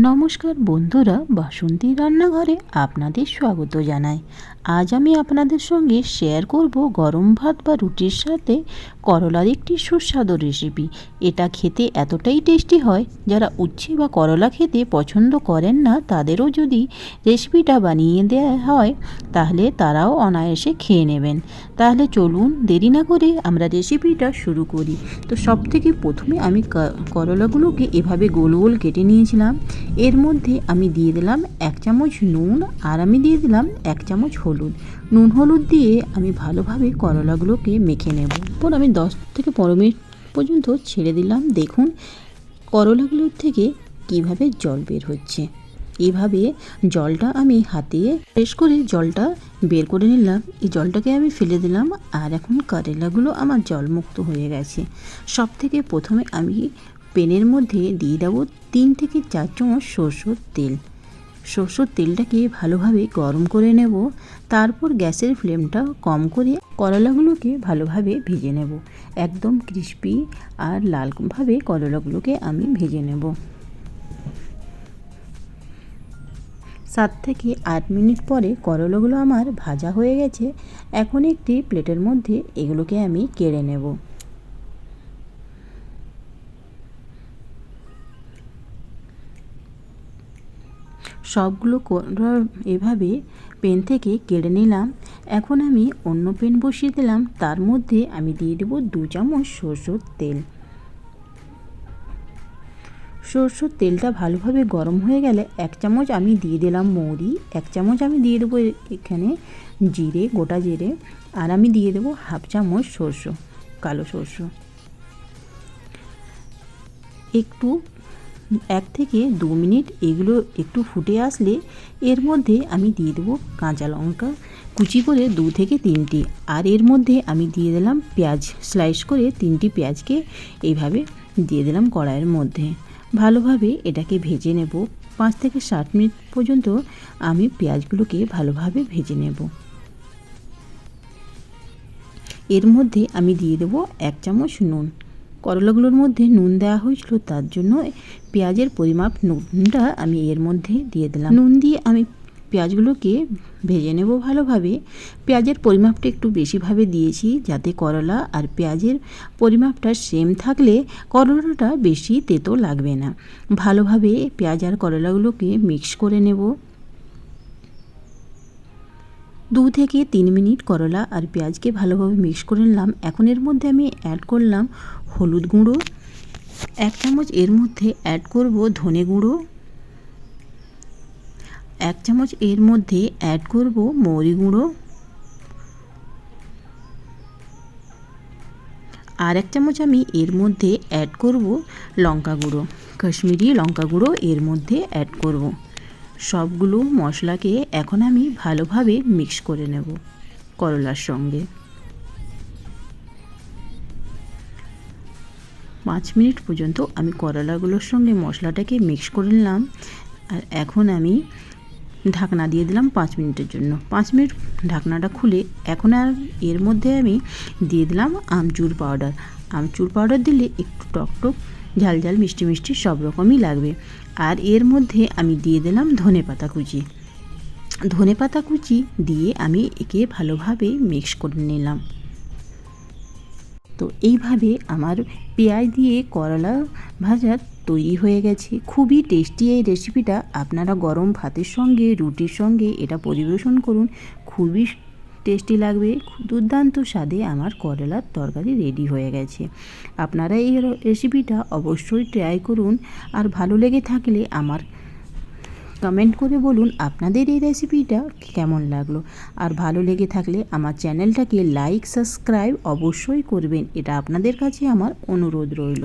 নমস্কার বন্ধুরা, বাসন্তী রান্নাঘরে আপনাদের স্বাগত জানাই। আজ আমি আপনাদের সঙ্গে শেয়ার করব গরম ভাত বা রুটির সাথে করলার একটি সুস্বাদু রেসিপি। এটা খেতে এতটাই টেস্টি হয়, যারা উচ্ছে বা করলা খেতে পছন্দ করেন না তাদেরও যদি রেসিপিটা বানিয়ে দেওয়া হয় তাহলে তারাও অনায়াসে খেয়ে নেবেন। তাহলে চলুন দেরি না করে আমরা রেসিপিটা শুরু করি। তো সবথেকে প্রথমে আমি করলাগুলোকে এভাবে গোল গোল কেটে নিয়েছিলাম। এর মধ্যে আমি দিয়ে দিলাম 1 চামচ নুন আর আমি দিয়ে দিলাম 1 চামচ হলুদ। নুন হলুদ দিয়ে আমি ভালোভাবে করলাগুলোকে মেখে নেব। এরপর আমি 10 থেকে 15 মিনিট পর্যন্ত ছেড়ে দিলাম। দেখুন করলাগুলোর থেকে কিভাবে জল বের হচ্ছে। এইভাবে জলটা আমি হাতে ফ্রেশ করে জলটা বের করে নিলাম। এই জলটাকে আমি ফেলে দিলাম। আর এখন করলাগুলো আমার জলমুক্ত হয়ে গেছে। সব থেকে প্রথমে আমি প্যানের মধ্যে দিয়ে দেবো 3 থেকে 4 চামচ সরষের তেল। সরষের তেলটাকে ভালোভাবে গরম করে নেব। তারপর গ্যাসের ফ্লেমটা কম করে করলাগুলোকে ভালোভাবে ভেজে নেব। একদম ক্রিস্পি আর লালভাবে করলাগুলোকে আমি ভেজে নেব। 7 থেকে 8 মিনিট পরে করলাগুলো আমার ভাজা হয়ে গেছে। এখন একটি প্লেটের মধ্যে এগুলোকে আমি কেড়ে নেব। সবগুলো করলা এভাবে প্যান থেকে কেড়ে নিলাম। এখন আমি অন্য প্যান বসিয়ে দিলাম। তার মধ্যে আমি দিয়ে দেবো 2 চামচ সরষের তেল। সরষের তেলটা ভালোভাবে গরম হয়ে গেলে 1 চামচ আমি দিয়ে দিলাম মৌরি, 1 চামচ আমি দিয়ে দেবো এখানে জিরে, গোটা জিরে, আর আমি দিয়ে দেবো হাফ চামচ সরষে, কালো সরষে। একটু 1 থেকে 2 মিনিট এগুলো একটু ফুটে আসলে এর মধ্যে আমি দিয়ে দেবো কাঁচা লঙ্কা কুচি করে 2 থেকে 3টি। আর এর মধ্যে আমি দিয়ে দিলাম পেঁয়াজ, স্লাইস করে 3টি পেঁয়াজকে এইভাবে দিয়ে দিলাম কড়াইয়ের মধ্যে। ভালোভাবে এটাকে ভেজে নেব। 5 থেকে 7 মিনিট পর্যন্ত আমি পেঁয়াজগুলোকে ভালোভাবে ভেজে নেব। এর মধ্যে আমি দিয়ে দেবো 1 চামচ নুন। করলাগুলোর মধ্যে নুন দেওয়া হয়েছিল, তার জন্য পেঁয়াজের পরিমাপ নুনটা আমি এর মধ্যে দিয়ে দিলাম। নুন দিয়ে আমি পেঁয়াজগুলোকে ভেজে নেব ভালোভাবে। পেঁয়াজের পরিমাপটা একটু বেশিভাবে দিয়েছি যাতে করলা আর পেঁয়াজের পরিমাপটা সেম থাকলে করলাটা বেশি তেতো লাগবে না। ভালোভাবে পেঁয়াজ আর করলাগুলোকে মিক্স করে নেব। 2 থেকে 3 মিনিট করলা আর পেঁয়াজকে ভালোভাবে মিক্স করে নিলাম। এখন এর মধ্যে আমি অ্যাড করলাম হলুদ গুঁড়ো 1 চামচ, এর মধ্যে অ্যাড করব ধনে গুঁড়ো 1 চামচ, এর মধ্যে অ্যাড করব মৌরি গুঁড়ো আর 1 চামচ আমি এর মধ্যে অ্যাড করব লঙ্কা গুঁড়ো, কাশ্মীরি লঙ্কা গুঁড়ো এর মধ্যে অ্যাড করব। সবগুলো মশলাকে এখন আমি ভালোভাবে মিক্স করে নেব করলার সঙ্গে। 5 মিনিট পর্যন্ত আমি করলাগুলোর সঙ্গে মশলাটাকে মিক্স করে নিলাম। আর এখন আমি ঢাকনা দিয়ে দিলাম 5 মিনিটের জন্য। 5 মিনিট ঢাকনাটা খুলে এখন আর এর মধ্যে আমি দিয়ে দিলাম আমচুর পাউডার। আমচুর পাউডার দিলে একটু টকটক, ঝাল ঝাল, মিষ্টি মিষ্টি সব রকমই লাগবে। আর এর মধ্যে আমি দিয়ে দিলাম ধনেপাতা কুচি। ধনেপাতা কুচি দিয়ে আমি একে ভালোভাবে মিক্স করে নিলাম। তো এইভাবে আমার পেঁয়াজ দিয়ে করলা ভাজা তৈরি হয়ে গেছে। খুবই টেস্টি এই রেসিপিটা। আপনারা গরম ভাতের সঙ্গে, রুটির সঙ্গে এটা পরিবেশন করুন, খুবই টেস্টি লাগবে। দুর্দান্ত স্বাদে আমার করলার তরকারি রেডি হয়ে গেছে। আপনারা এই রেসিপিটা অবশ্যই ট্রাই করুন। আর ভালো লেগে থাকলে আমার কমেন্ট করে বলুন আপনাদের এই রেসিপিটা কেমন লাগলো। আর ভালো লেগে থাকলে আমার চ্যানেলটাকে লাইক, সাবস্ক্রাইব অবশ্যই করবেন। এটা আপনাদের কাছে আমার অনুরোধ রইল।